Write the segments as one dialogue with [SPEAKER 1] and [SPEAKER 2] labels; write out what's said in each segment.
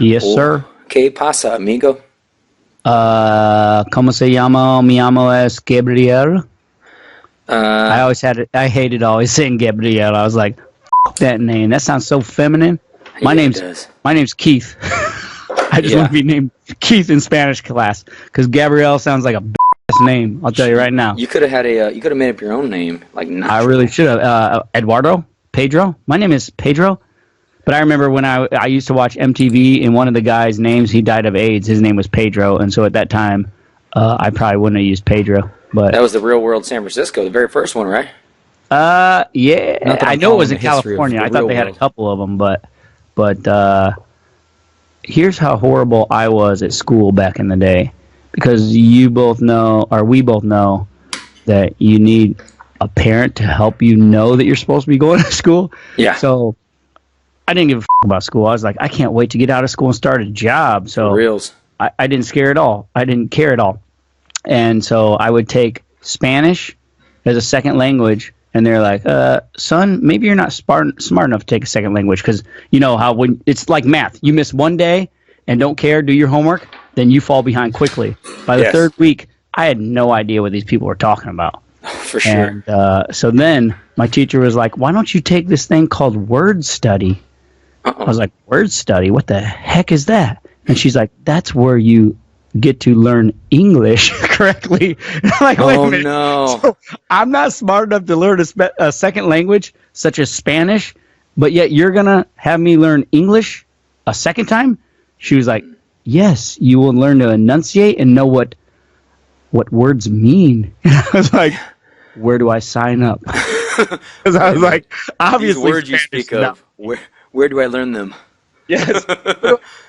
[SPEAKER 1] Yes, sir.
[SPEAKER 2] ¿Qué pasa, amigo?
[SPEAKER 1] ¿Cómo se llama? Mi llamo es Gabriel.
[SPEAKER 2] Uh,
[SPEAKER 1] I hated always saying Gabriel. I was like, that name. That sounds so feminine. My
[SPEAKER 2] yeah, it does.
[SPEAKER 1] name's Keith. I just want to be named Keith in Spanish class because Gabriel sounds like a ass name. I'll tell you right now.
[SPEAKER 2] You could have had you could have made up your own name, like Nacho.
[SPEAKER 1] I really should have. Eduardo, Pedro. My name is Pedro. But I remember when I used to watch MTV, and one of the guys' names, he died of AIDS. His name was Pedro, and so at that time, I probably wouldn't have used Pedro. But
[SPEAKER 2] that was the Real World San Francisco, the very first one, right?
[SPEAKER 1] Yeah. I know it was in California. I thought they had a couple of them, but here's how horrible I was at school back in the day, because we both know that you need a parent to help you know that you're supposed to be going to school.
[SPEAKER 2] Yeah.
[SPEAKER 1] So I didn't give a about school. I was like, I can't wait to get out of school and start a job. So
[SPEAKER 2] reals.
[SPEAKER 1] I didn't care at all. And so I would take Spanish as a second language, and they're like, son, maybe you're not smart enough to take a second language, because you know how when it's like math, you miss one day and don't care, do your homework, then you fall behind quickly. By the third week, I had no idea what these people were talking about.
[SPEAKER 2] For sure.
[SPEAKER 1] And so then my teacher was like, why don't you take this thing called word study? I was like, word study? What the heck is that? And she's like, that's where you get to learn English correctly. I'm like, wait a minute.
[SPEAKER 2] No.
[SPEAKER 1] So I'm not smart enough to learn a second language, such as Spanish, but yet you're going to have me learn English a second time? She was like, yes, you will learn to enunciate and know what words mean. And I was like, where do I sign up? Because I was like, obviously,
[SPEAKER 2] these words
[SPEAKER 1] Spanish
[SPEAKER 2] you speak of, where do I learn them?
[SPEAKER 1] Yes.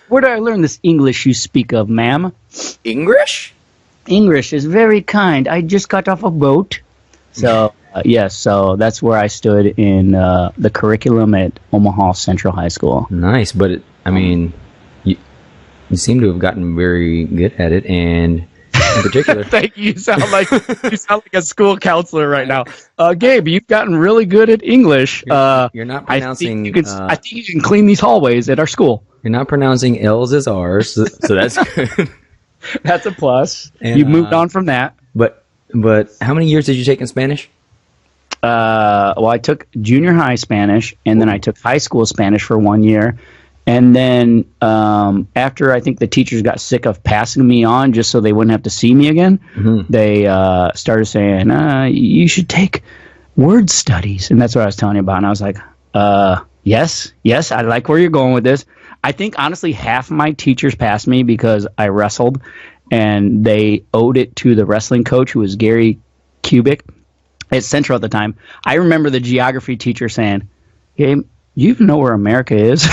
[SPEAKER 1] Where do I learn this English you speak of, ma'am?
[SPEAKER 2] English?
[SPEAKER 1] English is very kind. I just got off a boat. So, yes, so that's where I stood in the curriculum at Omaha Central High School.
[SPEAKER 3] Nice, but you seem to have gotten very good at it, and in particular.
[SPEAKER 1] Thank you. You sound like a school counselor right now. Gabe, you've gotten really good at English.
[SPEAKER 3] You're not pronouncing.
[SPEAKER 1] I think you can clean these hallways at our school.
[SPEAKER 3] You're not pronouncing L's as R's, so that's good.
[SPEAKER 1] That's a plus.
[SPEAKER 3] And,
[SPEAKER 1] You've moved on from that.
[SPEAKER 3] But how many years did you take in Spanish?
[SPEAKER 1] Well, I took junior high Spanish, and then I took high school Spanish for 1 year. And then after I think the teachers got sick of passing me on just so they wouldn't have to see me again, they started saying, you should take word studies. And that's what I was telling you about. And I was like, yes, I like where you're going with this. I think, honestly, half of my teachers passed me because I wrestled, and they owed it to the wrestling coach, who was Gary Kubik at Central at the time. I remember the geography teacher saying, Gabe, you even know where America is?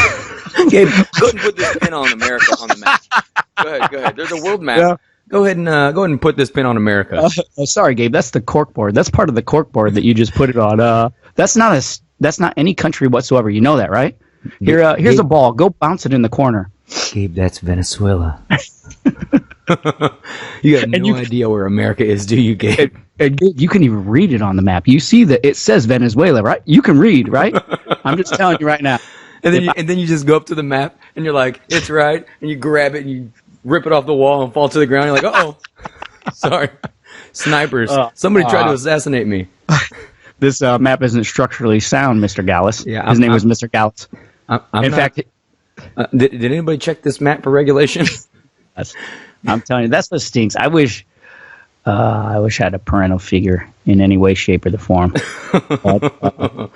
[SPEAKER 2] Gabe, go ahead and put this pin on America on the map. Go ahead. There's a world map.
[SPEAKER 1] Yeah.
[SPEAKER 3] Go ahead and put this pin on America.
[SPEAKER 1] Sorry, Gabe. That's the corkboard. That's part of the corkboard that you just put it on. That's not any country whatsoever. You know that, right? Here's
[SPEAKER 3] Gabe,
[SPEAKER 1] a ball. Go bounce it in the corner.
[SPEAKER 3] Gabe, that's Venezuela. You have no idea where America is, do you, Gabe?
[SPEAKER 1] And you can even read it on the map. You see that it says Venezuela, right? You can read, right? I'm just telling you right now.
[SPEAKER 3] And then you just go up to the map and you're like, it's right, and you grab it and you rip it off the wall and fall to the ground. You're like, oh, sorry, snipers! Somebody tried to assassinate me.
[SPEAKER 1] This map isn't structurally sound, Mr. Gallus. Yeah, his name was Mr. Gallus. In fact,
[SPEAKER 3] did anybody check this map for regulation?
[SPEAKER 1] I'm telling you, that's what stinks. I wish I had a parental figure in any way, shape, or the form. But,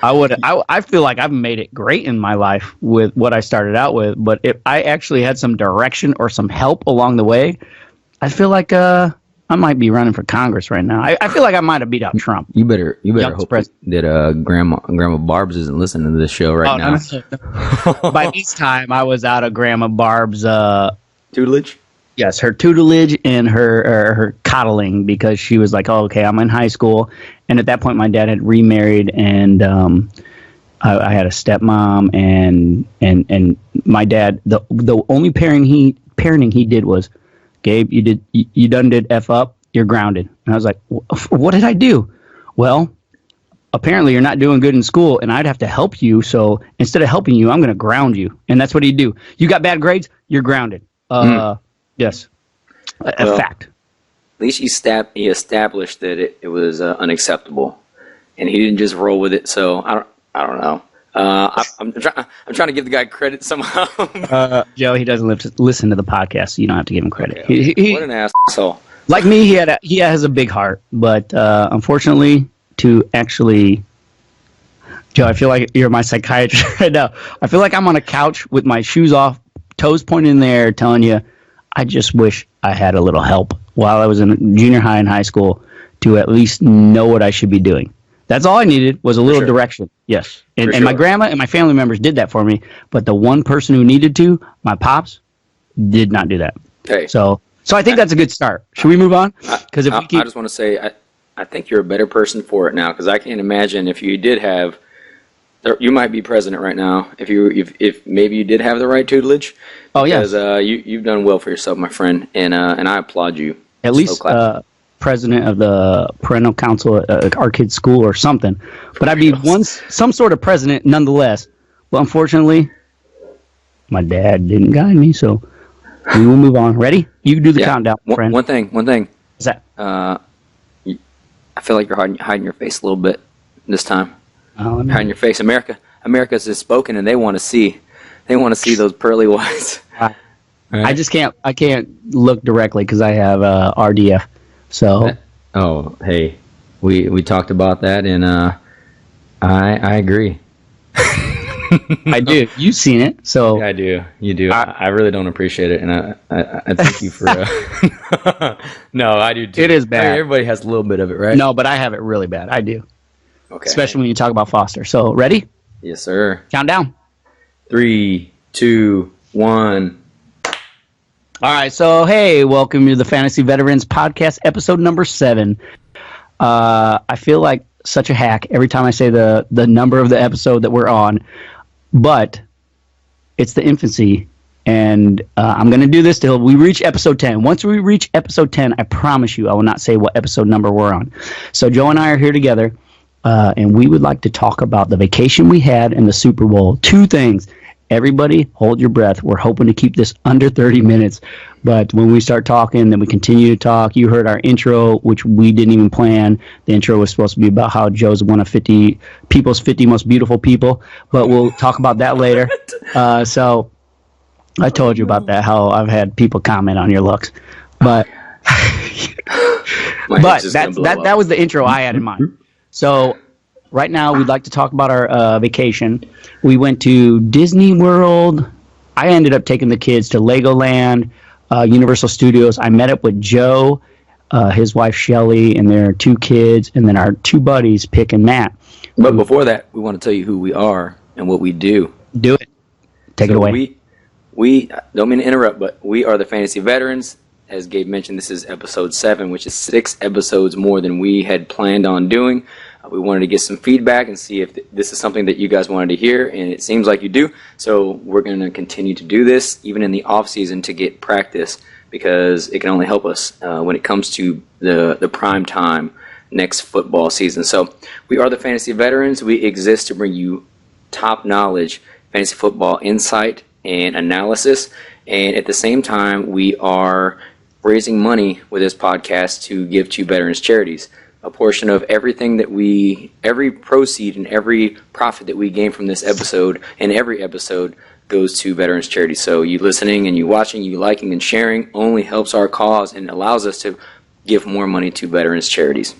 [SPEAKER 1] I feel like I've made it great in my life with what I started out with. But if I actually had some direction or some help along the way, I feel like I might be running for Congress right now. I feel like I might have beat out Trump.
[SPEAKER 3] You better hope that Grandma Barb's isn't listening to this show right now.
[SPEAKER 1] No. By this time, I was out of Grandma Barb's
[SPEAKER 2] tutelage.
[SPEAKER 1] Yes, her tutelage and her coddling, because she was like, "Oh, okay, I'm in high school," and at that point, my dad had remarried, and I had a stepmom, and my dad. The only parenting he did was, Gabe, you done did F up, you're grounded. And I was like, what did I do? Well, apparently you're not doing good in school, and I'd have to help you. So instead of helping you, I'm going to ground you. And that's what he'd do. You got bad grades, you're grounded. Yes, a fact.
[SPEAKER 2] At least he established that it was unacceptable, and he didn't just roll with it. So I don't know. I'm trying to give the guy credit somehow.
[SPEAKER 1] Joe, he doesn't listen to the podcast, so you don't have to give him credit.
[SPEAKER 2] Okay. What an asshole!
[SPEAKER 1] Like me, he has a big heart, but unfortunately, to actually, Joe, I feel like you're my psychiatrist right now. I feel like I'm on a couch with my shoes off, toes pointed in the air, telling you, I just wish I had a little help while I was in junior high and high school to at least know what I should be doing. That's all I needed was a little direction. Yes. And my grandma and my family members did that for me. But the one person who needed to, my pops, did not do that.
[SPEAKER 2] Okay.
[SPEAKER 1] So I think that's a good start. Should we move on? Because
[SPEAKER 2] I just want to say, I think you're a better person for it now, because I can't imagine if you did have, you might be president right now, if maybe you did have the right tutelage.
[SPEAKER 1] Oh, yeah.
[SPEAKER 2] Because you've done well for yourself, my friend, and I applaud you.
[SPEAKER 1] At least president of the parental council at our kid's school or something. But I'd be some sort of president nonetheless. Well, unfortunately, my dad didn't guide me, so we will move on. Ready? You do the countdown, friend.
[SPEAKER 2] One thing.
[SPEAKER 1] What's that?
[SPEAKER 2] I feel like you're hiding your face a little bit this time. Hiding your face. America's just spoken, and they want to see those pearly whites.
[SPEAKER 1] Right. I can't look directly because I have RDF. So.
[SPEAKER 3] Oh, hey, we talked about that, and I agree.
[SPEAKER 1] I do. You've seen it, so.
[SPEAKER 3] Yeah, I do. You do. I really don't appreciate it, and I thank you for. No, I do too.
[SPEAKER 1] It is bad.
[SPEAKER 3] Everybody has a little bit of it, right?
[SPEAKER 1] No, but I have it really bad. I do.
[SPEAKER 2] Okay.
[SPEAKER 1] Especially when you talk about Foster. So, ready?
[SPEAKER 3] Yes, sir.
[SPEAKER 1] Count down.
[SPEAKER 3] 3, 2, 1.
[SPEAKER 1] All right, so hey, welcome to the Fantasy Veterans Podcast, episode number 7. I feel like such a hack every time I say the number of the episode that we're on, but it's the infancy, and I'm going to do this till we reach episode 10. Once we reach episode 10, I promise you I will not say what episode number we're on. So Joe and I are here together, and we would like to talk about the vacation we had in the Super Bowl. 2 things. Everybody, hold your breath. We're hoping to keep this under 30 minutes. But when we start talking, then we continue to talk. You heard our intro, which we didn't even plan. The intro was supposed to be about how Joe's one of 50 most beautiful people. But we'll talk about that later. So I told you about that, how I've had people comment on your looks. But, that was the intro I had in mind. So right now, we'd like to talk about our vacation. We went to Disneyworld. I ended up taking the kids to Legoland, Universal Studios. I met up with Joe, his wife Shelly, and their 2 kids, and then our 2 buddies, Pick and Matt.
[SPEAKER 2] But before that, we want to tell you who we are and what we do.
[SPEAKER 1] Do it. Take it away.
[SPEAKER 2] We don't mean to interrupt, but we are the Fantasy Veterans. As Gabe mentioned, this is episode 7, which is 6 episodes more than we had planned on doing. We wanted to get some feedback and see if this is something that you guys wanted to hear, and it seems like you do. So we're going to continue to do this, even in the off season, to get practice, because it can only help us when it comes to the prime time next football season. So we are the Fantasy Veterans. We exist to bring you top knowledge, fantasy football insight and analysis, and at the same time, we are raising money with this podcast to give to veterans charities. A portion of everything that every proceed and every profit that we gain from this episode and every episode goes to veterans charities. So you listening and you watching, you liking and sharing only helps our cause and allows us to give more money to veterans charities.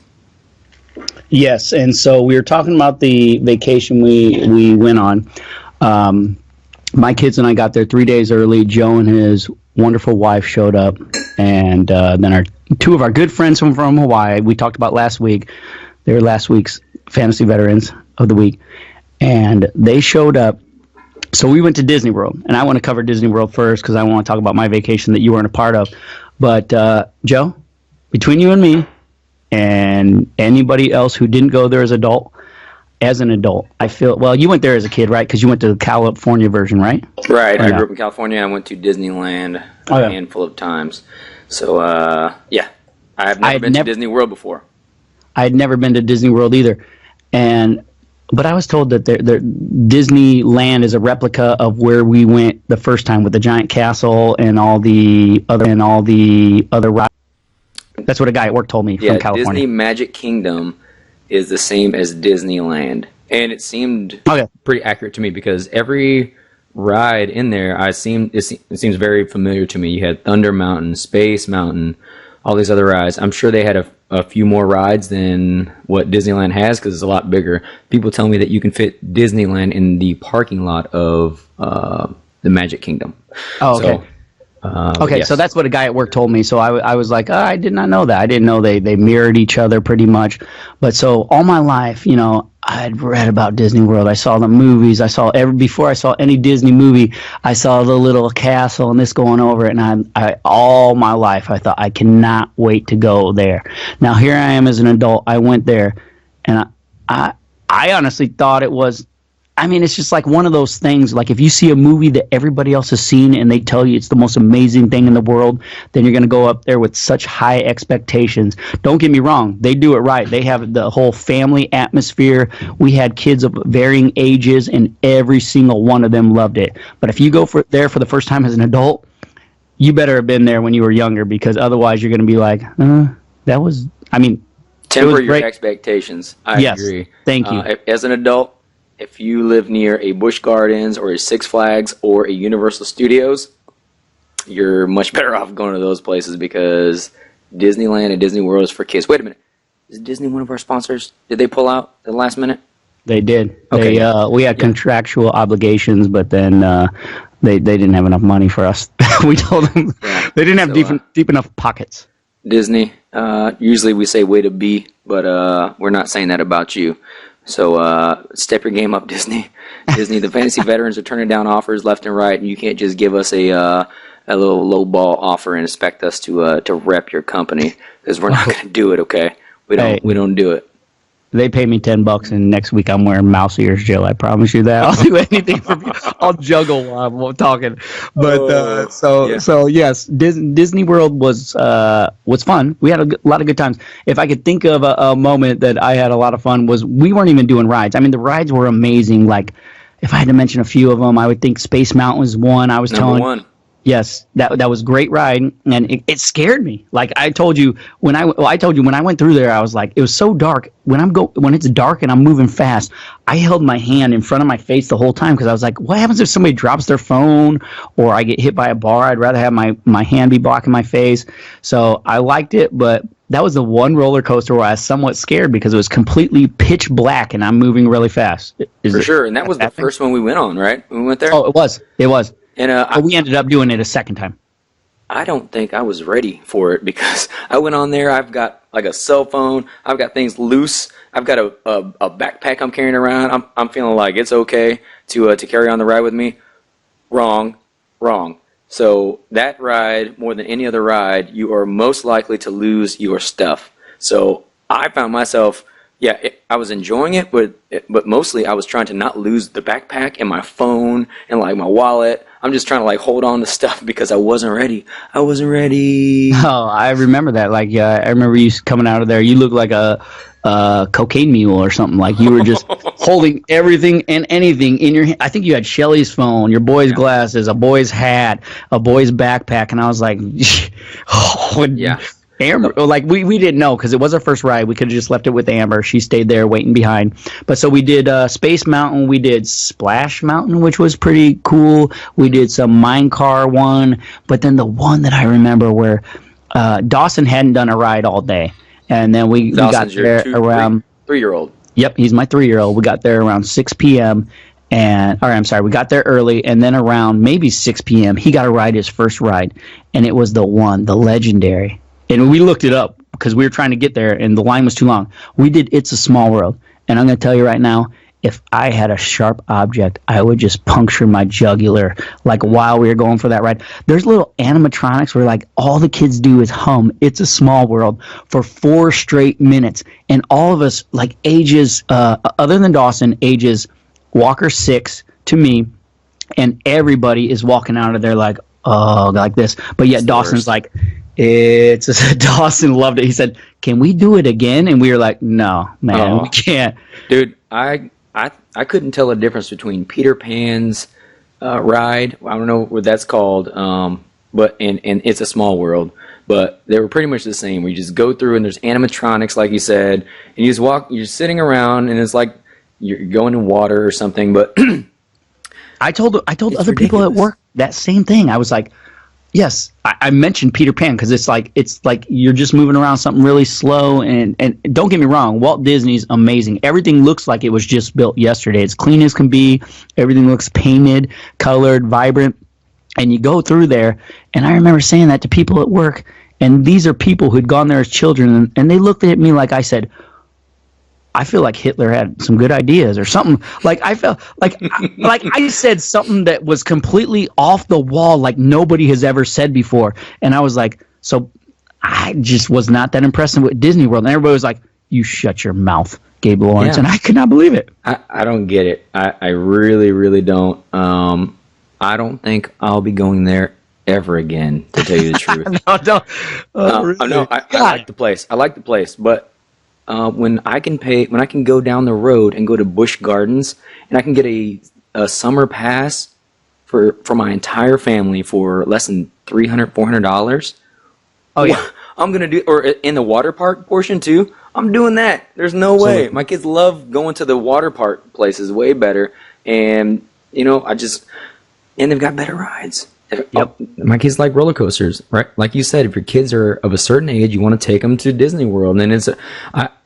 [SPEAKER 1] Yes, and so we were talking about the vacation we went on. My kids and I got there 3 days early. Joe and his wonderful wife showed up, and then 2 of our good friends from Hawaii, we talked about last week. They were last week's Fantasy Veterans of the Week, and they showed up. So we went to Disney World, and I want to cover Disney World first because I want to talk about my vacation that you weren't a part of. But, Joe, between you and me and anybody else who didn't go there as an adult, I feel, well, you went there as a kid, right? Because you went to the California version, right?
[SPEAKER 2] Right. I grew up in California. I went to Disneyland a handful of times. So, I have never been to Disney World before.
[SPEAKER 1] I had never been to Disney World either. But I was told that Disneyland is a replica of where we went the first time with the giant castle and all the other rides. That's what a guy at work told me from California.
[SPEAKER 2] Disney Magic Kingdom is the same as Disneyland, and it seemed
[SPEAKER 3] pretty accurate to me because every ride in there, it seems very familiar to me. You had Thunder Mountain, Space Mountain, all these other rides. I'm sure they had a few more rides than what Disneyland has because it's a lot bigger. People tell me that you can fit Disneyland in the parking lot of the Magic Kingdom.
[SPEAKER 1] Oh, okay.
[SPEAKER 3] Yes.
[SPEAKER 1] So that's what a guy at work told me. So I was like, I did not know that. I didn't know they mirrored each other pretty much. But so all my life, I'd read about Disney World. I saw the movies. Before I saw any Disney movie, I saw the little castle and this going over it. And I all my life, I thought, I cannot wait to go there. Now, here I am as an adult. I went there, and I honestly thought it was, it's just like one of those things, like if you see a movie that everybody else has seen and they tell you it's the most amazing thing in the world, then you're going to go up there with such high expectations. Don't get me wrong. They do it right. They have the whole family atmosphere. We had kids of varying ages, and every single one of them loved it. But if you go there for the first time as an adult, you better have been there when you were younger, because otherwise you're going to be like, that was,
[SPEAKER 2] temper your expectations. I agree.
[SPEAKER 1] Thank you.
[SPEAKER 2] As an adult, if you live near a Busch Gardens or a Six Flags or a Universal Studios, you're much better off going to those places because Disneyland and Disney World is for kids. Wait a minute. Is Disney one of our sponsors? Did they pull out at the last minute?
[SPEAKER 1] They did.
[SPEAKER 2] Okay.
[SPEAKER 1] We had contractual obligations, but then they didn't have enough money for us. We told them they didn't have deep enough pockets.
[SPEAKER 2] Disney, usually we say way to be, but we're not saying that about you. So step your game up, Disney. The fantasy veterans are turning down offers left and right, and you can't just give us a little low ball offer and expect us to rep your company, because we're not going to do it. Okay, we don't do it.
[SPEAKER 1] They pay me $10, and next week I'm wearing mouse ears, Joe. I promise you that. I'll do anything for you. I'll juggle while I'm talking. But so yes, Disney World was fun. We had a lot of good times. If I could think of a moment that I had a lot of fun, was we weren't even doing rides. The rides were amazing. Like, if I had to mention a few of them, I would think Space Mountain was one. I was
[SPEAKER 2] Number one.
[SPEAKER 1] Yes, that was a great ride, and it scared me. Like I told you when I went through there, I was like, it was so dark. When it's dark and I'm moving fast, I held my hand in front of my face the whole time, because I was like, what happens if somebody drops their phone or I get hit by a bar? I'd rather have my hand be blocking my face. So I liked it, but that was the one roller coaster where I was somewhat scared because it was completely pitch black and I'm moving really fast.
[SPEAKER 2] For sure, and that was the first one we went on, right? When we went there.
[SPEAKER 1] Oh, it was.
[SPEAKER 2] And
[SPEAKER 1] we ended up doing it a second time.
[SPEAKER 2] I don't think I was ready for it, because I went on there. I've got like a cell phone. I've got things loose. I've got a backpack I'm carrying around. I'm feeling like it's okay to carry on the ride with me. Wrong. So that ride, more than any other ride, you are most likely to lose your stuff. So I found myself, I was enjoying it, but mostly I was trying to not lose the backpack and my phone and like my wallet. I'm just trying to like hold on to stuff because I wasn't ready.
[SPEAKER 1] Oh, I remember that. Like, I remember you coming out of there. You looked like a cocaine mule or something. Like you were just holding everything and anything in your hand. I think you had Shelly's phone, your boy's glasses, a boy's hat, a boy's backpack, and I was like, Amber, like we didn't know, because it was our first ride. We could have just left it with Amber. She stayed there waiting behind. But so we did Space Mountain. We did Splash Mountain, which was pretty cool. We did some Mine Car one. But then the one that I remember where Dawson hadn't done a ride all day. And then we got there around...
[SPEAKER 2] 3-year-old.
[SPEAKER 1] Yep, he's my 3-year-old. We got there around 6 p.m. We got there early, and then around maybe 6 p.m., he got to ride his first ride. And it was the legendary. And we looked it up because we were trying to get there, and the line was too long. We did It's a Small World. And I'm going to tell you right now, if I had a sharp object, I would just puncture my jugular, like while we were going for that ride. There's little animatronics where like all the kids do is hum It's a Small World for 4 straight minutes. And all of us, like ages, other than Dawson, ages Walker 6 to me, and everybody is walking out of there like, oh, like this. But yet Dawson's like... Dawson loved it. He said, "Can we do it again?" And we were like, "No, man, we can't."
[SPEAKER 3] Dude, I couldn't tell the difference between Peter Pan's ride. I don't know what that's called, but and It's a Small World. But they were pretty much the same. Where you just go through and there's animatronics, like you said, and you just walk. You're sitting around, and it's like you're going in water or something. But
[SPEAKER 1] I told other people at work that same thing. I was like, yes, I mentioned Peter Pan because it's like you're just moving around something really slow. And don't get me wrong, Walt Disney's amazing. Everything looks like it was just built yesterday. It's clean as can be. Everything looks painted, colored, vibrant. And you go through there, and I remember saying that to people at work. And these are people who'd gone there as children, and they looked at me like I said, I feel like Hitler had some good ideas or something. Like I felt like I said something that was completely off the wall, like nobody has ever said before. And I was like, so I just was not that impressed with Disney World. And everybody was like, you shut your mouth, Gabe Lawrence.
[SPEAKER 3] Yeah.
[SPEAKER 1] And I could not believe it.
[SPEAKER 3] I don't get it. I really, really don't. I don't think I'll be going there ever again, to tell you the truth.
[SPEAKER 1] Really?
[SPEAKER 3] I like the place. I like the place, but when I can go down the road and go to Busch Gardens, and I can get a summer pass for my entire family for less than $300-$400.
[SPEAKER 1] Oh yeah,
[SPEAKER 3] I'm gonna do, or in the water park portion too. I'm doing that. There's no way. My kids love going to the water park places way better, and and they've got better rides.
[SPEAKER 1] Yep.
[SPEAKER 3] My kids like roller coasters, right? Like you said, if your kids are of a certain age, you want to take them to Disney World. And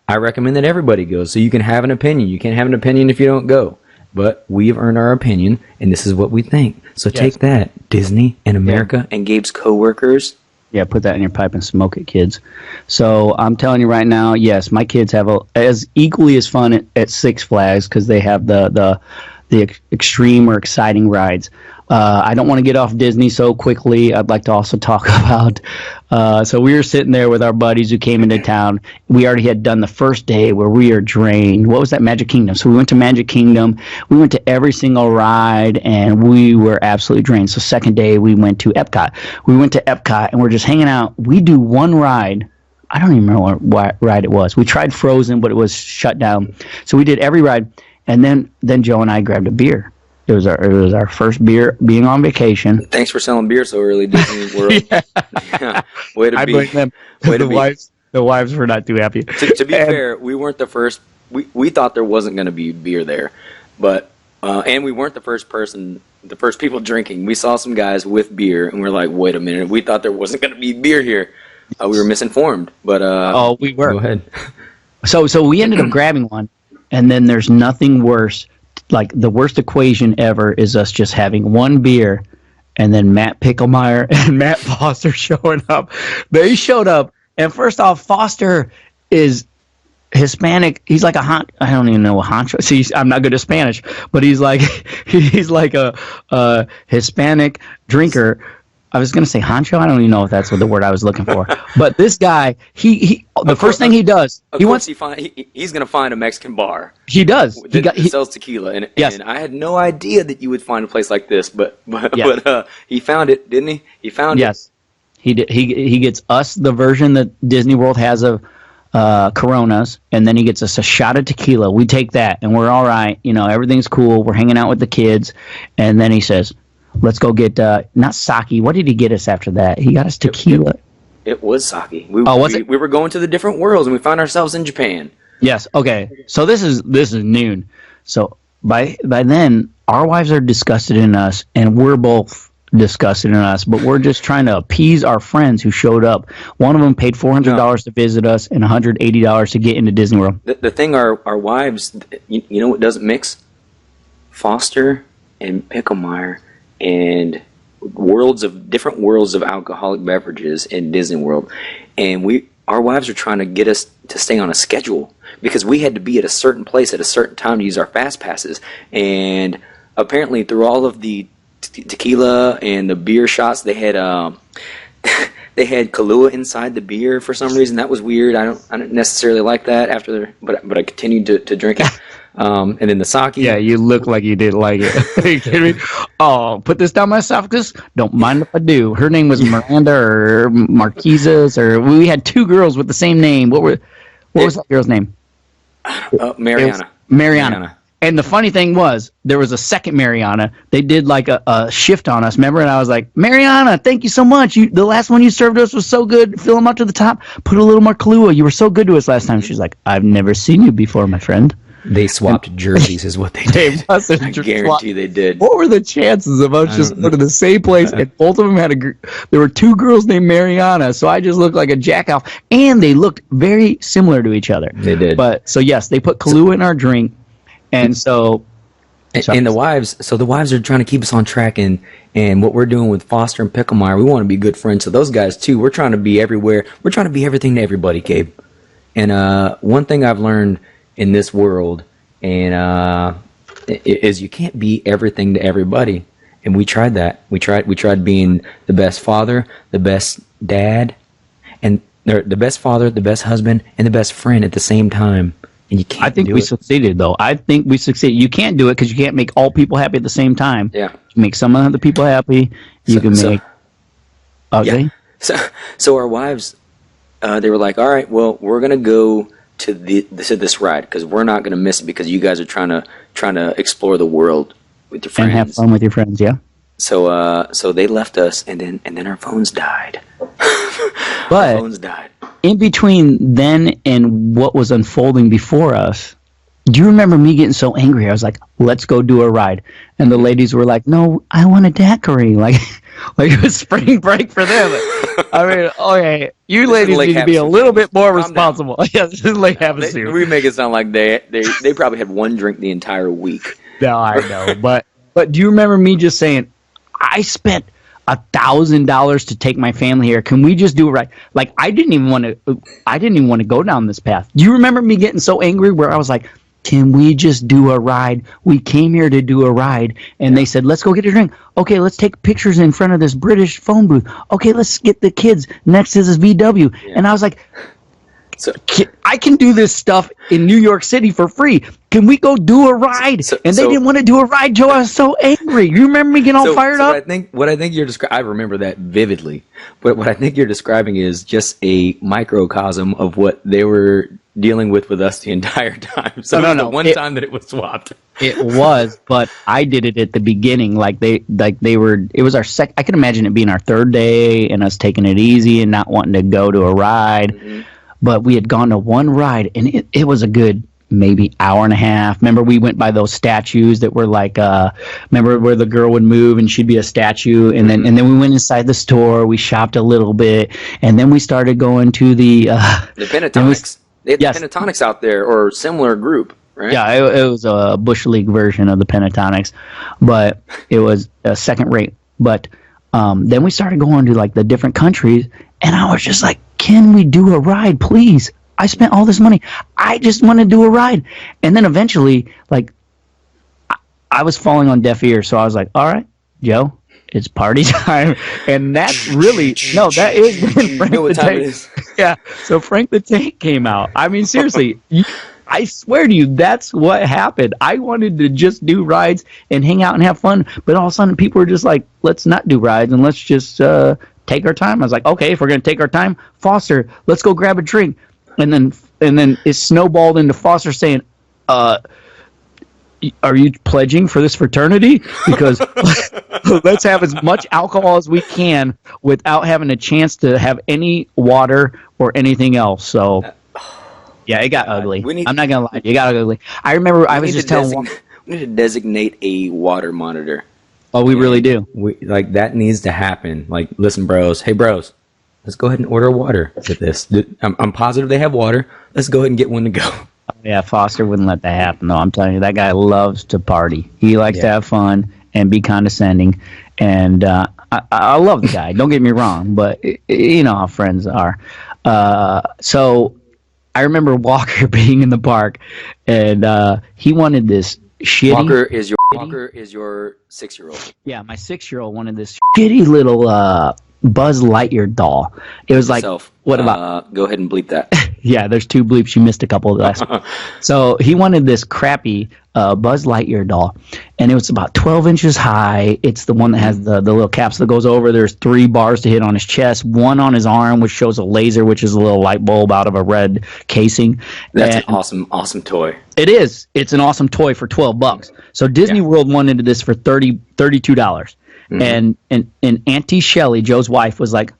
[SPEAKER 3] I recommend that everybody goes so you can have an opinion. You can't have an opinion if you don't go. But we've earned our opinion, and this is what we think. So take that, Disney and America and Gabe's coworkers.
[SPEAKER 1] Yeah, put that in your pipe and smoke it, kids. So I'm telling you right now, yes, my kids have as equally as fun at Six Flags because they have the extreme or exciting rides. I don't want to get off Disney so quickly. I'd like to also talk about, so we were sitting there with our buddies who came into town. We already had done the first day where we are drained. What was that? Magic Kingdom. So we went to Magic Kingdom. We went to every single ride, and we were absolutely drained. So second day, we went to Epcot. We went to Epcot, and we're just hanging out. We do one ride. I don't even remember what ride it was. We tried Frozen, but it was shut down. So we did every ride, and then Joe and I grabbed a beer. It was our first beer being on vacation.
[SPEAKER 3] Thanks for selling beer so early, Disney World. Yeah. Way to
[SPEAKER 1] I blame them. The wives were not too happy.
[SPEAKER 3] To be fair, we weren't the first. We thought there wasn't going to be beer there, but and we weren't the first people drinking. We saw some guys with beer, and we're like, wait a minute, we thought there wasn't going to be beer here. We were misinformed, but
[SPEAKER 1] we were.
[SPEAKER 3] Go ahead.
[SPEAKER 1] So we ended up grabbing one, and then there's nothing worse. Like the worst equation ever is us just having one beer and then Matt Picklemeyer and Matt Foster showing up. They showed up, and first off, Foster is Hispanic. He's like I don't even know a honcho. See, I'm not good at Spanish, but he's like a Hispanic drinker. I was going to say honcho. I don't even know if that's the word I was looking for. But this guy, the first thing he does, he's
[SPEAKER 3] going to find a Mexican bar.
[SPEAKER 1] He does.
[SPEAKER 3] He sells tequila, and I had no idea that you would find a place like this, but he found it, didn't he? He found it.
[SPEAKER 1] Yes, he did. He gets us the version that Disney World has of Coronas, and then he gets us a shot of tequila. We take that, and we're all right. Everything's cool. We're hanging out with the kids, and then he says, let's go get, not sake. What did he get us after that? He got us tequila.
[SPEAKER 3] It was sake.
[SPEAKER 1] Was it?
[SPEAKER 3] We were going to the different worlds, and we found ourselves in Japan.
[SPEAKER 1] Yes. Okay. So this is noon. So by then, our wives are disgusted in us, and we're both disgusted in us. But we're just trying to appease our friends who showed up. One of them paid $400 to visit us and $180 to get into Disney World.
[SPEAKER 3] The thing our wives, you know what doesn't mix? Foster and Picklemeyer and different worlds of alcoholic beverages in Disney World, and our wives are trying to get us to stay on a schedule because we had to be at a certain place at a certain time to use our fast passes, and apparently through all of the tequila and the beer shots, they had they had Kahlua inside the beer for some reason. That was weird. I don't necessarily like that but I continued to drink it.
[SPEAKER 2] And then the sake.
[SPEAKER 1] Yeah, you look like you didn't like it. Are you kidding me? Oh, put this down my esophagus? Don't mind if I do. Her name was Miranda or Marquesas, or we had two girls with the same name. What was that girl's name?
[SPEAKER 2] Mariana.
[SPEAKER 1] Mariana. And the funny thing was, there was a second Mariana. They did like a shift on us, remember? And I was like, Mariana, thank you so much. The last one you served us was so good. Fill them up to the top. Put a little more Kahlua. You were so good to us last time. She's like, I've never seen you before, my friend.
[SPEAKER 3] They swapped jerseys is what they did.
[SPEAKER 2] I guarantee they did.
[SPEAKER 1] What were the chances of us just going to the same place? And both of them had there were two girls named Mariana, so I just looked like a jackoff. And they looked very similar to each other.
[SPEAKER 3] They did.
[SPEAKER 1] But so yes, they put Kahlua in our drink. And so,
[SPEAKER 3] and the wives are trying to keep us on track, and what we're doing with Foster and Picklemeyer, we want to be good friends. So those guys too, we're trying to be everywhere. We're trying to be everything to everybody, Gabe. And one thing I've learned in this world, and is you can't be everything to everybody. And we tried that. We tried being the best father, the best dad, and the best father, the best husband, and the best friend at the same time. And you can't.
[SPEAKER 1] I think we succeeded, though. I think we succeeded. You can't do it because you can't make all people happy at the same time.
[SPEAKER 2] Yeah.
[SPEAKER 1] You make some of the people happy. You can make ugly.
[SPEAKER 2] Yeah. So our wives, they were like, "All right, well, we're gonna go to this ride because we're not gonna miss it because you guys are trying to explore the world with your friends
[SPEAKER 1] and have fun with your friends." Yeah.
[SPEAKER 2] So they left us, and then our phones died.
[SPEAKER 1] But
[SPEAKER 2] our phones died.
[SPEAKER 1] In between then and what was unfolding before us, do you remember me getting so angry? I was like, let's go do a ride. And the ladies were like, no, I want a daiquiri. Like it was spring break for them. I mean, okay, you ladies need to be a little bit more responsible. Yeah, this is Lake Havasu.
[SPEAKER 2] We make it sound like they probably had one drink the entire week.
[SPEAKER 1] No, I know. But do you remember me just saying, I spent $1,000 to take my family here. Can we just do it right? Like I didn't even want to go down this path. Do you remember me getting so angry where I was like, can we just do a ride? We came here to do a ride. And they said, let's go get a drink. Okay, let's take pictures in front of this British phone booth. Okay, let's get the kids next to this VW. Yeah. And I was like, I can do this stuff in New York City for free. Can we go do a ride? They didn't want to do a ride, Joe. I was so angry. You remember me getting all fired up?
[SPEAKER 3] What I think you're describing, I remember that vividly. But what I think you're describing is just a microcosm of what they were dealing with us the entire time. So no. One time that it was swapped.
[SPEAKER 1] It was, but I did it at the beginning. It was our I can imagine it being our third day and us taking it easy and not wanting to go to a ride. Mm-hmm. But we had gone to one ride, and it was a good maybe hour and a half. Remember, we went by those statues that were like, remember where the girl would move and she'd be a statue, and then we went inside the store. We shopped a little bit, and then we started going to the
[SPEAKER 2] Pentatonics. They had the Pentatonics out there, or similar group, right?
[SPEAKER 1] Yeah, it was a Bush League version of the Pentatonics, but it was a second rate. But then we started going to like the different countries, and I was just like, can we do a ride, please? I spent all this money. I just want to do a ride. And then eventually, like, I was falling on deaf ears, so I was like, all right, Joe, it's party time. And that's really, that is when Frank the Tank. Yeah, so Frank the Tank came out. I mean, seriously, I swear to you, that's what happened. I wanted to just do rides and hang out and have fun, but all of a sudden people were just like, let's not do rides and let's just take our time. I was like, okay, if we're going to take our time, Foster, let's go grab a drink. And then it snowballed into Foster saying, are you pledging for this fraternity? Because let's have as much alcohol as we can without having a chance to have any water or anything else. So, yeah, it got ugly. I'm not going to lie. It got ugly. I remember I was just telling...
[SPEAKER 2] We need to designate a water monitor.
[SPEAKER 1] Oh, we really do.
[SPEAKER 3] That needs to happen. Like, listen, bros. Hey, bros. Let's go ahead and order water with this. I'm positive they have water. Let's go ahead and get one to go.
[SPEAKER 1] Yeah, Foster wouldn't let that happen, though. I'm telling you, that guy loves to party. He likes to have fun and be condescending. And I love the guy. Don't get me wrong, but you know how friends are. So I remember Walker being in the park, and he wanted this shitty...
[SPEAKER 2] Walker is your 6-year-old.
[SPEAKER 1] Yeah, my 6-year-old wanted this shitty little... Buzz Lightyear doll. It was like, what about?
[SPEAKER 2] Go ahead and bleep that.
[SPEAKER 1] Yeah, there's 2 bleeps. You missed a couple of the last one. So he wanted this crappy Buzz Lightyear doll, and it was about 12 inches high. It's the one that has the little capsule that goes over. There's 3 bars to hit on his chest, 1 on his arm, which shows a laser, which is a little light bulb out of a red casing.
[SPEAKER 2] That's an awesome toy.
[SPEAKER 1] It is. It's an awesome toy for $12. So Disney World wanted this for $32. Mm-hmm. And Auntie Shelley, Joe's wife, was like,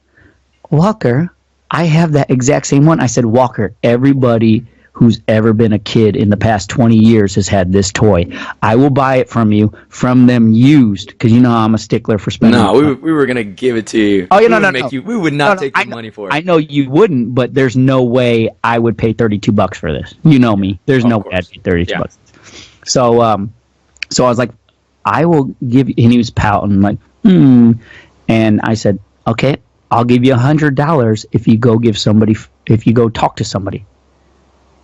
[SPEAKER 1] Walker, I have that exact same one. I said, Walker, everybody who's ever been a kid in the past 20 years has had this toy. I will buy it from you, from them used, because you know how I'm a stickler for spending.
[SPEAKER 2] No, we were going to give it to you.
[SPEAKER 1] Oh, yeah, no.
[SPEAKER 2] We would not take the money for it.
[SPEAKER 1] I know you wouldn't, but there's no way I would pay $32 for this. You know me. There's no way I'd pay $32. So I was like, I will give you, and he was pouting like, and I said, okay, I'll give you $100 if you go talk to somebody.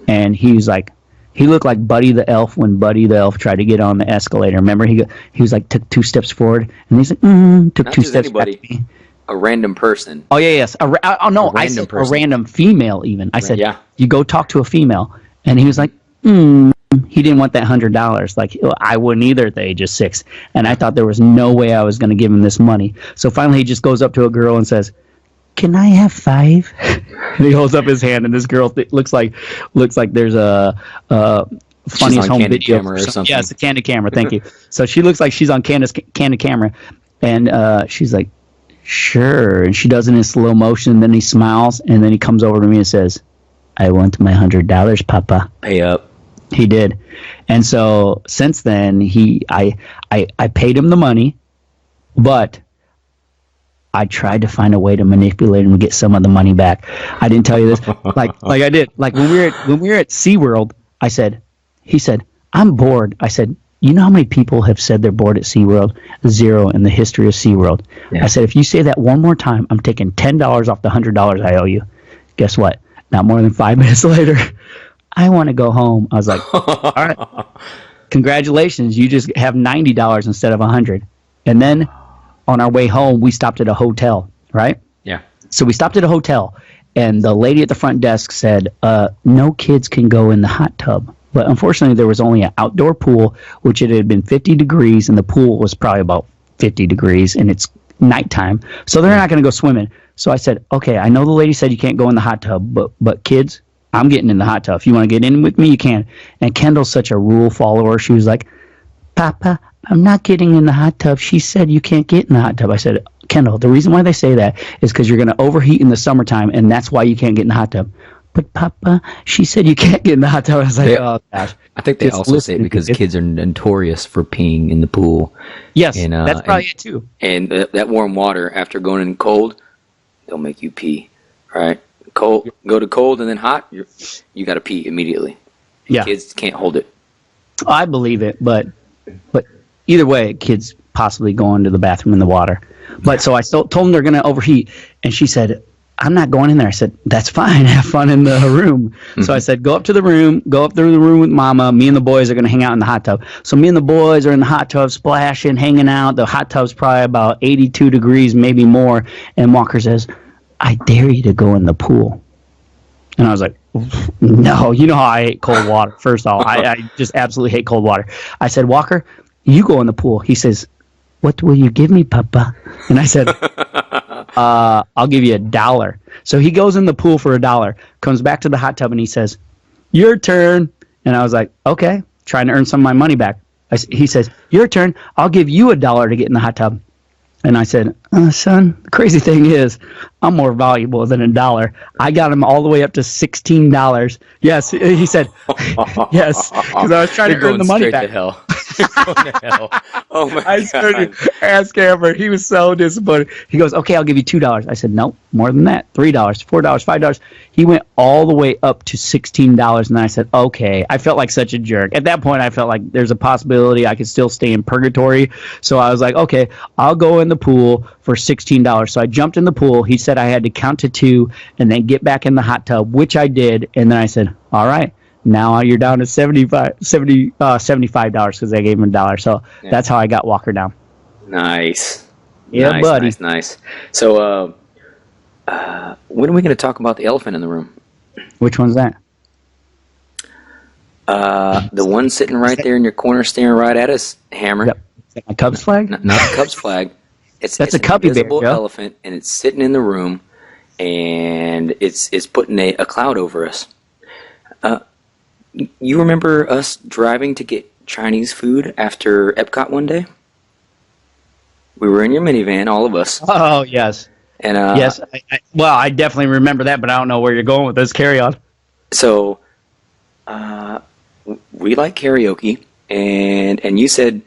[SPEAKER 1] And he was like, he looked like Buddy the Elf when Buddy the Elf tried to get on the escalator. Remember, he was like, took 2 steps forward, and he's like, took
[SPEAKER 2] not
[SPEAKER 1] 2 steps
[SPEAKER 2] anybody,
[SPEAKER 1] back to me.
[SPEAKER 2] A random person.
[SPEAKER 1] Oh, yes. I said person. A random female even. I said, you go talk to a female. And he was like, he didn't want that $100. Like, I wouldn't either at the age of 6. And I thought there was no way I was going to give him this money. So finally he just goes up to a girl and says, can I have 5? And he holds up his hand, and this girl looks like there's a funniest home video
[SPEAKER 2] camera or something.
[SPEAKER 1] Yeah, it's a candid camera. Thank you. So she looks like she's on candid camera, and she's like, sure. And she does it in slow motion. And then he smiles, and then he comes over to me and says, I want my $100, Papa.
[SPEAKER 2] Pay up.
[SPEAKER 1] He did. And so since then, I paid him the money, but I tried to find a way to manipulate him and get some of the money back. I didn't tell you this, like I did. Like when we were at SeaWorld, he said, I'm bored. I said, you know how many people have said they're bored at SeaWorld? 0 in the history of SeaWorld. Yeah. I said, if you say that one more time, I'm taking $10 off the $100 I owe you. Guess what? Not more than 5 minutes later, I want to go home. I was like, all right, congratulations. You just have $90 instead of $100. And then on our way home, we stopped at a hotel, right?
[SPEAKER 2] Yeah.
[SPEAKER 1] So we stopped at a hotel, and the lady at the front desk said, no kids can go in the hot tub. But unfortunately, there was only an outdoor pool, which it had been 50 degrees, and the pool was probably about 50 degrees, and it's nighttime. So they're not going to go swimming. So I said, okay, I know the lady said you can't go in the hot tub, but kids, I'm getting in the hot tub. If you want to get in with me, you can. And Kendall's such a rule follower. She was like, Papa, I'm not getting in the hot tub. She said you can't get in the hot tub. I said, Kendall, the reason why they say that is because you're going to overheat in the summertime, and that's why you can't get in the hot tub. But Papa, she said you can't get in the hot tub. I was like, oh gosh.
[SPEAKER 3] I think they also say it because kids are notorious for peeing in the pool.
[SPEAKER 1] Yes, that's probably it too.
[SPEAKER 2] And that warm water, after going in cold, they'll make you pee. Right? Cold, go to cold and then hot. You got to pee immediately.
[SPEAKER 1] Yeah.
[SPEAKER 2] Kids can't hold it.
[SPEAKER 1] I believe it, but either way, kids possibly going to the bathroom in the water. But so I still told them they're going to overheat, and she said, I'm not going in there. I said, that's fine. Have fun in the room. Mm-hmm. So I said, go up to the room with Mama. Me and the boys are going to hang out in the hot tub. So me and the boys are in the hot tub, splashing, hanging out. The hot tub's probably about 82 degrees, maybe more. And Walker says, I dare you to go in the pool. And I was like, no, you know how I hate cold water. First of all, I just absolutely hate cold water. I said, Walker, you go in the pool. He says, what will you give me, Papa? And I said, I'll give you $1. So he goes in the pool for $1, comes back to the hot tub, and he says, your turn. And I was like, okay, trying to earn some of my money back. He says, your turn. I'll give you $1 to get in the hot tub. And I said, son, the crazy thing is, I'm more valuable than $1. I got him all the way up to $16. Yes, he said, yes, because I was trying to earn the money back.
[SPEAKER 2] To hell. Going to hell. Oh my
[SPEAKER 1] I started asking him. He was so disappointed. He goes, okay, I'll give you $2. I said, no, more than that. $3, $4, $5. He went all the way up to $16. And then I said, okay. I felt like such a jerk. At that point, I felt like there's a possibility I could still stay in purgatory. So I was like, okay, I'll go in the pool for $16. So I jumped in the pool. He said I had to count to 2 and then get back in the hot tub, which I did. And then I said, all right. Now you're down to $75 because I gave him $1. So that's how I got Walker down.
[SPEAKER 2] Nice.
[SPEAKER 1] Yeah,
[SPEAKER 2] nice,
[SPEAKER 1] buddy.
[SPEAKER 2] nice. So, when are we going to talk about the elephant in the room?
[SPEAKER 1] Which one's that?
[SPEAKER 2] The one sitting right there in your corner, staring right at us, Hammer.
[SPEAKER 1] Yep. Is that my Cubs flag?
[SPEAKER 2] Not the Cubs flag. It's
[SPEAKER 1] That's
[SPEAKER 2] an
[SPEAKER 1] a cubby bear,
[SPEAKER 2] invisible
[SPEAKER 1] Joe.
[SPEAKER 2] elephant, and it's sitting in the room, and it's putting a cloud over us. You remember us driving to get Chinese food after Epcot one day? We were in your minivan, all of us.
[SPEAKER 1] Oh, yes.
[SPEAKER 2] And
[SPEAKER 1] Yes. I definitely remember that, but I don't know where you're going with this. Carry on.
[SPEAKER 2] So, we like karaoke, and you said,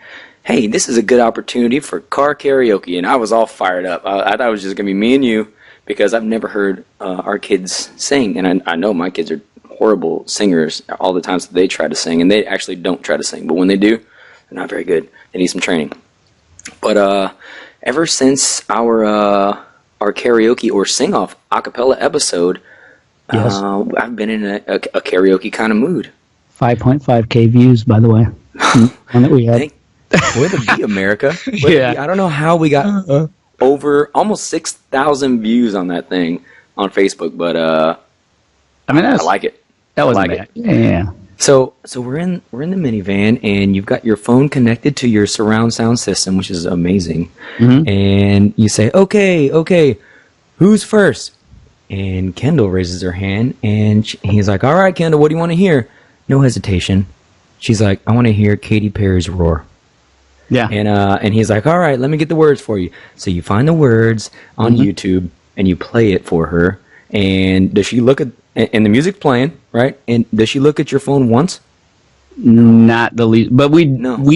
[SPEAKER 2] hey, this is a good opportunity for car karaoke, and I was all fired up. I thought it was just going to be me and you, because I've never heard our kids sing, and I know my kids are horrible singers all the times that they try to sing, and they actually don't try to sing, but when they do, they're not very good. They need some training. But ever since our karaoke or sing-off a cappella episode,
[SPEAKER 1] Yes.
[SPEAKER 2] I've been in a karaoke kind of mood.
[SPEAKER 1] 5.5K views, by the way. One that we had.
[SPEAKER 2] Way to be, America.
[SPEAKER 1] Yeah.
[SPEAKER 2] I don't know how we got over almost 6,000 views on that thing on Facebook, but
[SPEAKER 1] I mean,
[SPEAKER 2] I like it.
[SPEAKER 1] That was
[SPEAKER 2] like
[SPEAKER 1] bad.
[SPEAKER 2] it.
[SPEAKER 1] Yeah.
[SPEAKER 2] So we're in the minivan, and you've got your phone connected to your surround sound system, which is amazing.
[SPEAKER 1] Mm-hmm.
[SPEAKER 2] And you say, okay, who's first? And Kendall raises her hand, and he's like, all right, Kendall, what do you want to hear? No hesitation. She's like, I want to hear Katy Perry's Roar.
[SPEAKER 1] Yeah.
[SPEAKER 2] And he's like, all right, let me get the words for you. So you find the words on YouTube, and you play it for her. And does she look at, and the music's playing, right? And does she look at your phone once?
[SPEAKER 1] Not the least, but we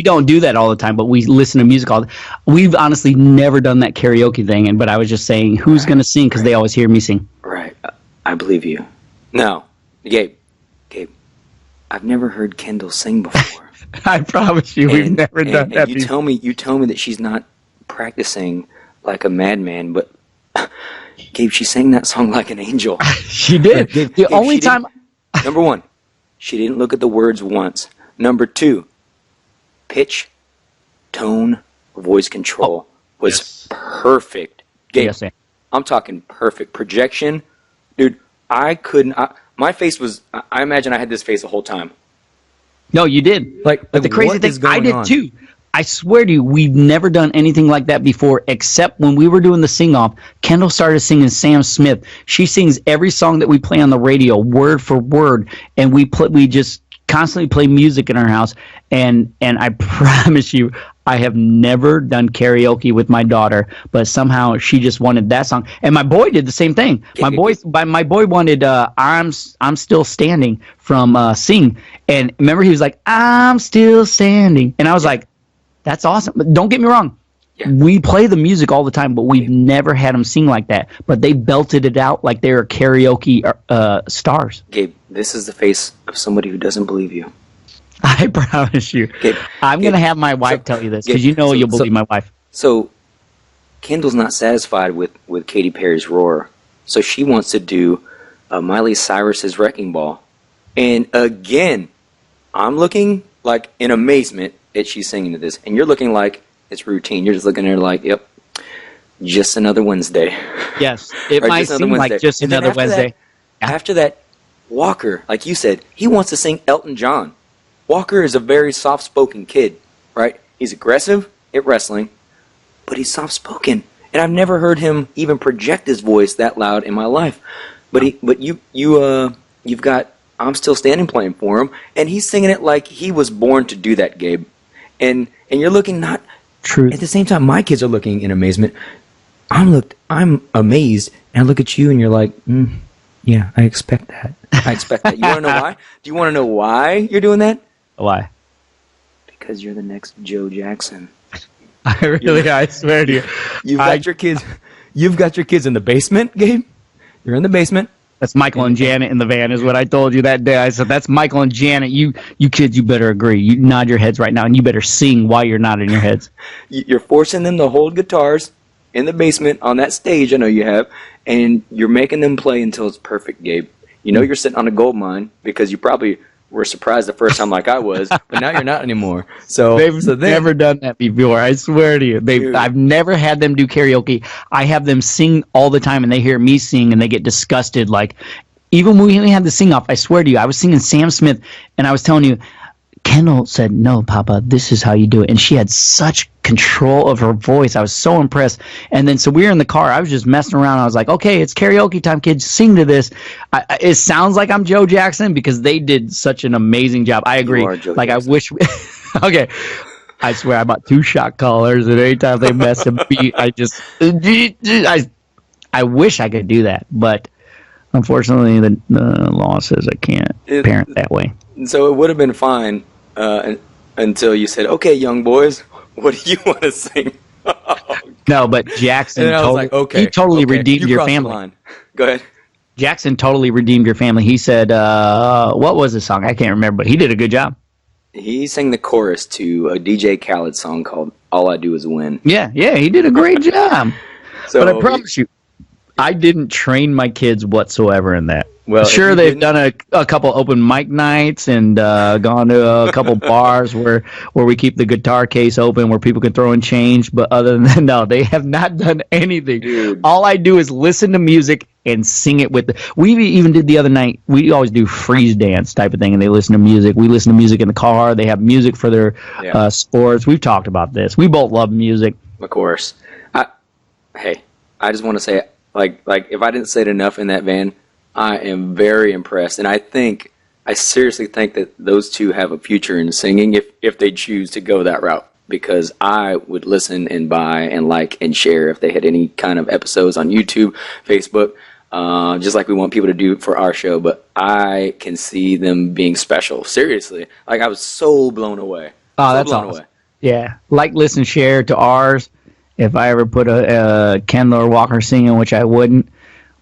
[SPEAKER 1] don't do that all the time. But we listen to music all. We've honestly never done that karaoke thing. But I was just saying, who's going to sing? Because they always hear me sing.
[SPEAKER 2] Right, I believe you. No, Gabe, I've never heard Kendall sing before.
[SPEAKER 1] I promise you, we've never done that.
[SPEAKER 2] You tell me that she's not practicing like a madman, but Gabe, she sang that song like an angel.
[SPEAKER 1] She did. The only time.
[SPEAKER 2] Number one, she didn't look at the words once. Number two, pitch, tone, voice control was perfect. Gabe,
[SPEAKER 1] Yes, sir.
[SPEAKER 2] I'm talking perfect. Projection, dude, I couldn't. My face was. I imagine I had this face the whole time.
[SPEAKER 1] No, you did. But the crazy thing, I did too. I swear to you, we've never done anything like that before, except when we were doing the sing-off, Kendall started singing Sam Smith. She sings every song that we play on the radio, word for word, and we just constantly play music in our house. And I promise you, I have never done karaoke with my daughter, but somehow she just wanted that song. And my boy did the same thing. My boy wanted I'm Still Standing from Sing. And remember, he was like, I'm still standing. And I was like, that's awesome. But don't get me wrong. Yeah. We play the music all the time, but we've never had them sing like that. But they belted it out like they were karaoke stars.
[SPEAKER 2] Gabe, this is the face of somebody who doesn't believe you.
[SPEAKER 1] I promise you.
[SPEAKER 2] Gabe,
[SPEAKER 1] I'm going to have my wife tell you this, because you'll believe my wife.
[SPEAKER 2] So, Kendall's not satisfied with Katy Perry's Roar, so she wants to do Miley Cyrus's Wrecking Ball. And again, I'm looking like in amazement that she's singing to this, and you're looking like it's routine. You're just looking at her like, yep, just another Wednesday.
[SPEAKER 1] Yes, it might seem like just another Wednesday.
[SPEAKER 2] After that, Walker, like you said, he wants to sing Elton John. Walker is a very soft-spoken kid, right? He's aggressive at wrestling, but he's soft-spoken, and I've never heard him even project his voice that loud in my life. But you've got I'm Still Standing playing for him, and he's singing it like he was born to do that, Gabe. And you're looking not
[SPEAKER 1] true.
[SPEAKER 2] At the same time, my kids are looking in amazement. I'm amazed, and I look at you, and you're like, yeah, I expect that. I expect that. You want to know why? Do you want to know why you're doing that?
[SPEAKER 1] Why?
[SPEAKER 2] Because you're the next Joe Jackson.
[SPEAKER 1] I swear to you.
[SPEAKER 2] You've got your kids in the basement, Gabe. You're in the basement.
[SPEAKER 1] That's Michael and Janet in the van, is what I told you that day. I said, that's Michael and Janet. You kids, you better agree. You nod your heads right now, and you better sing while you're nodding your heads.
[SPEAKER 2] You're forcing them to hold guitars in the basement on that stage, I know you have, and you're making them play until it's perfect, Gabe. You know you're sitting on a gold mine because you probably were surprised the first time like I was, but now you're not anymore. So
[SPEAKER 1] They've never done that before. I swear to you. I've never had them do karaoke. I have them sing all the time, and they hear me sing, and they get disgusted. Like, even when we had the sing-off, I swear to you, I was singing Sam Smith, and I was telling you, Kendall said, "No, Papa, this is how you do it." And she had such control of her voice. I was so impressed. And then, so we were in the car. I was just messing around. I was like, okay, it's karaoke time, kids. Sing to this. It sounds like I'm Joe Jackson because they did such an amazing job. I agree. Like,
[SPEAKER 2] Jackson.
[SPEAKER 1] I wish... okay. I swear, I bought 2 shot callers, and anytime they mess a beat, I wish I could do that. But unfortunately, the law says I can't parent that way.
[SPEAKER 2] So it would have been fine until you said, "Okay, young boys, what do you want to sing?"
[SPEAKER 1] No, but Jackson he totally redeemed your family.
[SPEAKER 2] Go ahead.
[SPEAKER 1] Jackson totally redeemed your family. He said, what was the song? I can't remember, but he did a good job.
[SPEAKER 2] He sang the chorus to a DJ Khaled song called "All I Do Is Win."
[SPEAKER 1] Yeah, he did a great job. But I promise you, I didn't train my kids whatsoever in that. Well, sure, they've done a couple open mic nights and gone to a couple bars where we keep the guitar case open where people can throw in change. But other than that, no, they have not done anything. Dude. All I do is listen to music and sing it with we even did the other night. We always do freeze dance type of thing, and they listen to music. We listen to music in the car. They have music for their sports. We've talked about this. We both love music.
[SPEAKER 2] Of course. I just want to say, like if I didn't say it enough in that van, I am very impressed, and I seriously think that those two have a future in singing if they choose to go that route, because I would listen and buy and like and share if they had any kind of episodes on YouTube, Facebook, just like we want people to do for our show, but I can see them being special. Seriously. Like, I was so blown away.
[SPEAKER 1] Oh, that's awesome. Yeah. Like, listen, share to ours if I ever put a Kendall or Walker singing, which I wouldn't.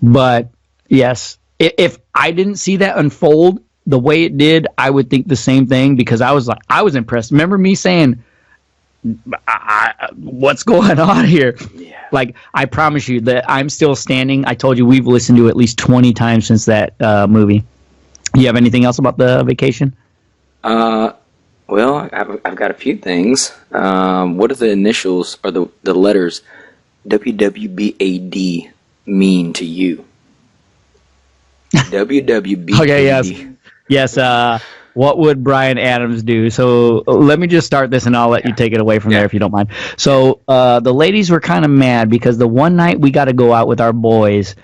[SPEAKER 1] But, yes, if I didn't see that unfold the way it did, I would think the same thing, because I was impressed. Remember me saying, what's going on here? Yeah. Like, I promise you that I'm still standing. I told you we've listened to it at least 20 times since that movie. You have anything else about the vacation?
[SPEAKER 2] Well, I've got a few things. What do the initials or the letters WWBAD mean to you? WWBAD.
[SPEAKER 1] Okay, yes. What would Bryan Adams do? So let me just start this, and I'll let you take it away from there if you don't mind. So the ladies were kind of mad because the one night we got to go out with our boys,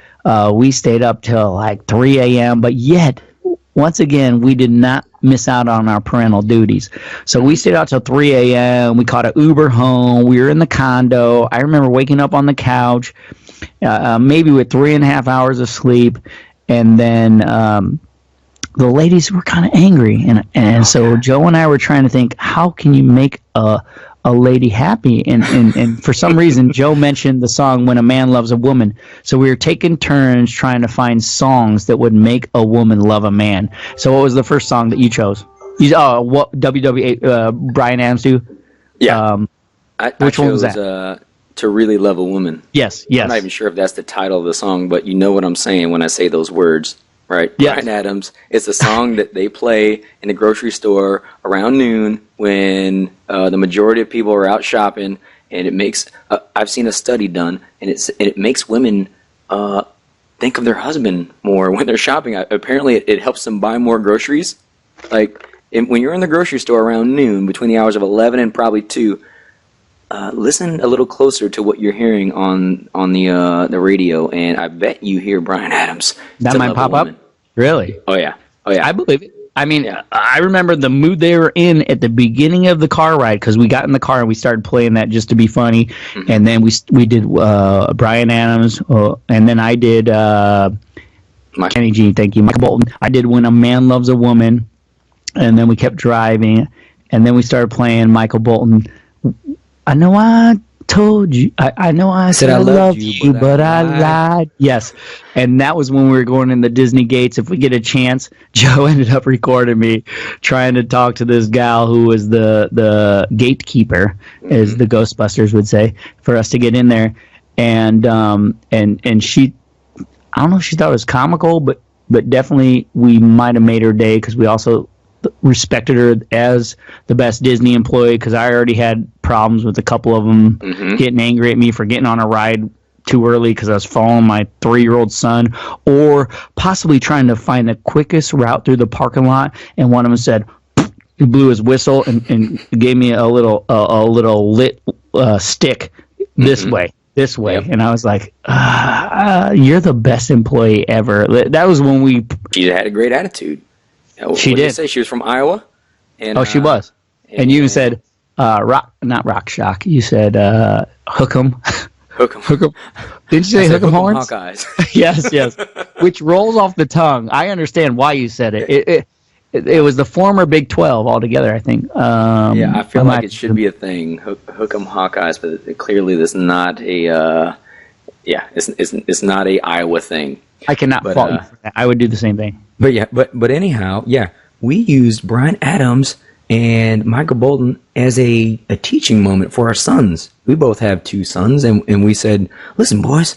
[SPEAKER 1] we stayed up till like 3 a.m., but yet, once again, we did not miss out on our parental duties. So we stayed out till 3 a.m. We caught an Uber home. We were in the condo. I remember waking up on the couch, maybe with 3.5 hours of sleep, and then the ladies were kind of angry, and so Joe and I were trying to think, how can you make a lady happy? And for some reason, Joe mentioned the song "When a Man Loves a Woman." So we were taking turns trying to find songs that would make a woman love a man. So what was the first song that you chose? What Bryan Adams do?
[SPEAKER 2] Yeah.
[SPEAKER 1] Which one was that?
[SPEAKER 2] To Really Love a Woman.
[SPEAKER 1] Yes.
[SPEAKER 2] I'm not even sure if that's the title of the song, but you know what I'm saying when I say those words. Right, yes. Bryan Adams. It's a song that they play in the grocery store around noon when the majority of people are out shopping, and it makes. I've seen a study done, and it makes women think of their husband more when they're shopping. Apparently, it helps them buy more groceries. Like, when you're in the grocery store around noon, between the hours of 11 and probably 2. Listen a little closer to what you're hearing on the radio, and I bet you hear Bryan Adams.
[SPEAKER 1] That might pop up. Really?
[SPEAKER 2] Oh yeah.
[SPEAKER 1] I believe it. I mean, I remember the mood they were in at the beginning of the car ride, because we got in the car and we started playing that just to be funny, and then we did Bryan Adams, and then I did Kenny G. Thank you, Michael Bolton. I did When a Man Loves a Woman, and then we kept driving, and then we started playing Michael Bolton. I know I told you. I know I said I loved you, but I lied. Yes. And that was when we were going in the Disney gates. If we get a chance, Joe ended up recording me trying to talk to this gal who was the gatekeeper, as the Ghostbusters would say, for us to get in there. And she, I don't know if she thought it was comical, but definitely we might have made her day, because we also respected her as the best Disney employee because I already had problems with a couple of them getting angry at me for getting on a ride too early because I was following my 3-year-old son, or possibly trying to find the quickest route through the parking lot. And one of them said, he blew his whistle and gave me a little lit stick this way. Yep. And I was like, you're the best employee ever. That was when
[SPEAKER 2] she had a great attitude.
[SPEAKER 1] She did.
[SPEAKER 2] Say she was from Iowa. And,
[SPEAKER 1] she was. And you said, not rock shock. You said, hook 'em.
[SPEAKER 2] Hook 'em.
[SPEAKER 1] Didn't you say hook 'em horns?
[SPEAKER 2] Hawkeyes.
[SPEAKER 1] Yes. Which rolls off the tongue. I understand why you said it. It was the former Big 12 altogether, I think.
[SPEAKER 2] I feel like it should be a thing. Hook 'em Hawkeyes, but clearly that's not a. It's not a Iowa thing.
[SPEAKER 1] I cannot fault you for that. I would do the same thing.
[SPEAKER 3] But anyhow, we used Bryan Adams and Michael Bolton as a teaching moment for our sons. We both have 2 sons, and we said, listen, boys,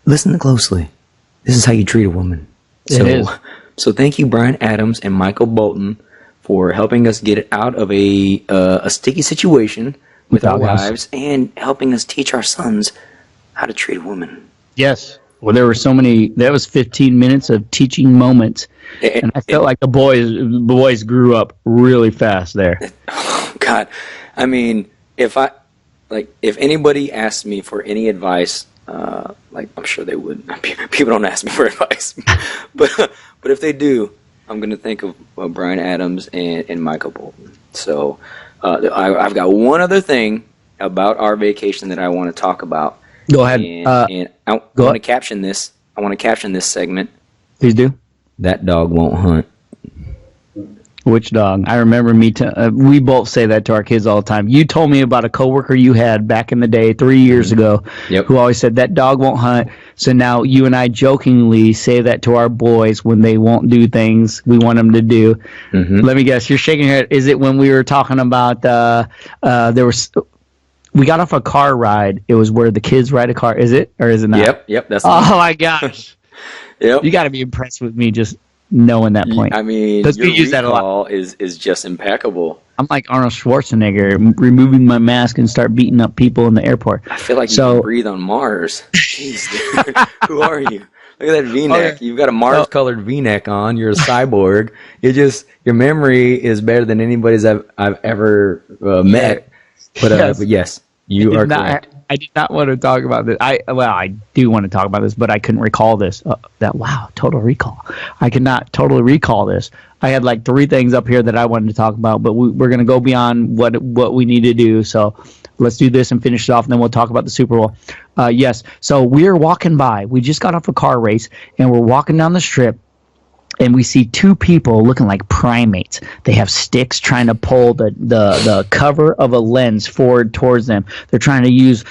[SPEAKER 3] listen closely. This is how you treat a woman. So thank you, Bryan Adams and Michael Bolton, for helping us get out of a sticky situation with our wives and helping us teach our sons how to treat a woman.
[SPEAKER 1] Yes. Well, there were so many. That was 15 minutes of teaching moments, and I felt like the boys grew up really fast there.
[SPEAKER 2] Oh God, I mean, if anybody asked me for any advice, I'm sure they would. People don't ask me for advice, but if they do, I'm going to think of Bryan Adams and Michael Bolton. So I've got one other thing about our vacation that I want to talk about.
[SPEAKER 1] Go ahead.
[SPEAKER 2] And I want to caption this. I want to caption this segment.
[SPEAKER 1] Please do.
[SPEAKER 3] That dog won't hunt.
[SPEAKER 1] Which dog? I remember we both say that to our kids all the time. You told me about a coworker you had back in the day, 3 years ago, who always said that dog won't hunt. So now you and I jokingly say that to our boys when they won't do things we want them to do. Mm-hmm. Let me guess. You're shaking your head. Is it when we were talking about we got off a car ride? It was where the kids ride a car. Is it or is it not?
[SPEAKER 2] Yep. That's
[SPEAKER 1] my gosh.
[SPEAKER 2] Yep.
[SPEAKER 1] You got to be impressed with me just knowing that point.
[SPEAKER 2] I mean, your recall is just impeccable.
[SPEAKER 1] I'm like Arnold Schwarzenegger, removing my mask and start beating up people in the airport.
[SPEAKER 2] I feel like you can breathe on Mars. Jeez, dude. Who are you? Look at that V-neck.
[SPEAKER 3] Okay. You've got a Mars-colored V-neck on. You're a cyborg. Your memory is better than anybody's I've ever met. But yes, you are correct.
[SPEAKER 1] I did not want to talk about this. I do want to talk about this, but I couldn't recall this. Total recall. I could not totally recall this. I had like 3 things up here that I wanted to talk about, but we're going to go beyond what we need to do. So let's do this and finish it off, and then we'll talk about the Super Bowl. Yes. So we're walking by. We just got off a car race, and we're walking down the strip. And we see 2 people looking like primates. They have sticks trying to pull the cover of a lens forward towards them. They're trying to use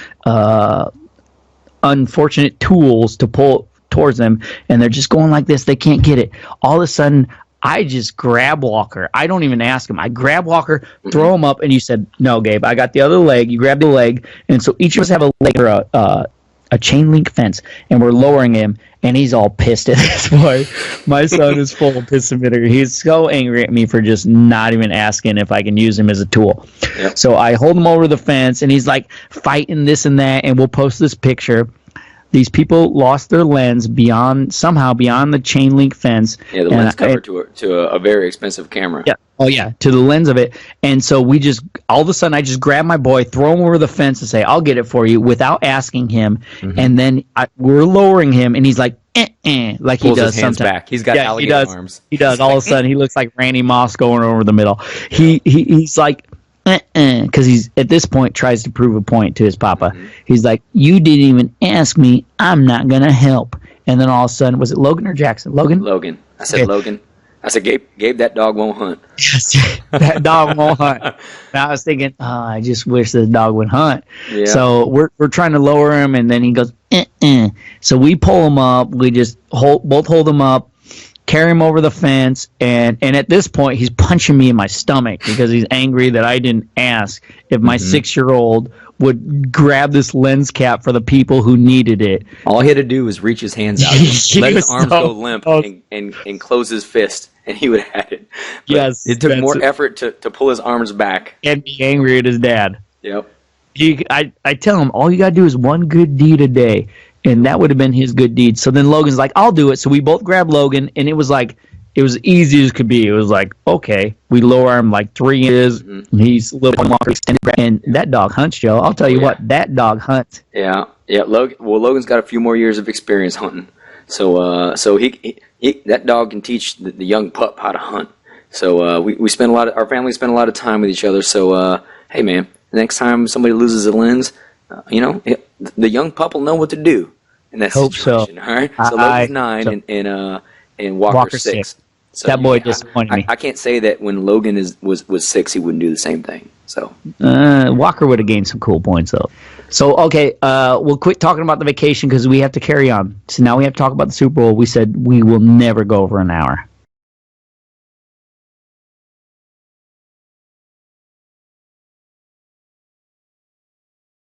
[SPEAKER 1] unfortunate tools to pull towards them, and they're just going like this. They can't get it. All of a sudden, I just grab Walker. I don't even ask him. I grab Walker, throw him up, and you said, no, Gabe, I got the other leg. You grab the leg, and so each of us have a leg or a chain link fence, and we're lowering him, and he's all pissed at this point. My son is full of piss emitter. He's so angry at me for just not even asking if I can use him as a tool. Yep. So I hold him over the fence, and he's like fighting this and that, and we'll post this picture. These people lost their lens beyond the chain link fence.
[SPEAKER 2] Yeah, the lens cover to a very expensive camera.
[SPEAKER 1] Yeah. Oh, yeah, to the lens of it. And so all of a sudden, I just grab my boy, throw him over the fence and say, I'll get it for you without asking him. Mm-hmm. And then we're lowering him, and he's like, like he does sometimes.
[SPEAKER 3] Back. He's got alligator arms.
[SPEAKER 1] He does. All of a sudden, he looks like Randy Moss going over the middle. He's like, because he's at this point tries to prove a point to his papa. Mm-hmm. He's like, you didn't even ask me. I'm not going to help. And then all of a sudden, was it Logan or Jackson? Logan.
[SPEAKER 2] I said okay. Logan. I said, Gabe, that dog won't hunt.
[SPEAKER 1] Yes, that dog won't hunt. And I was thinking, I just wish this dog would hunt. Yeah. So we're trying to lower him, and then he goes, So we pull him up. We just both hold him up, carry him over the fence, and at this point, he's punching me in my stomach because he's angry that I didn't ask if my 6-year-old would grab this lens cap for the people who needed it.
[SPEAKER 3] All he had to do was reach his hands out, let his arms go limp, and close his fist,
[SPEAKER 2] and he would have had it. But
[SPEAKER 1] Yes,
[SPEAKER 2] it took more effort to pull his arms back
[SPEAKER 1] and be angry at his dad.
[SPEAKER 2] Yep.
[SPEAKER 1] I tell him all you gotta do is one good deed a day, and that would have been his good deed. So then Logan's like, I'll do it. So we both grabbed Logan, and it was easy as could be. It was like, okay, we lower him like 3 inches. Mm-hmm. He's a little more extended, and that dog hunts, Joe. I'll tell you what, that dog hunts.
[SPEAKER 2] Yeah. Logan's got a few more years of experience hunting, so he that dog can teach the young pup how to hunt. So our family spent a lot of time with each other. So hey man, the next time somebody loses a lens, the young pup will know what to do in that situation.
[SPEAKER 1] So.
[SPEAKER 2] All right. So Logan's 9 and Walker's 6. So
[SPEAKER 1] that boy disappointed me.
[SPEAKER 2] I can't say that when Logan was 6, he wouldn't do the same thing. So
[SPEAKER 1] Walker would have gained some cool points though. So okay, we'll quit talking about the vacation because we have to carry on. So now we have to talk about the Super Bowl. We said we will never go over an hour.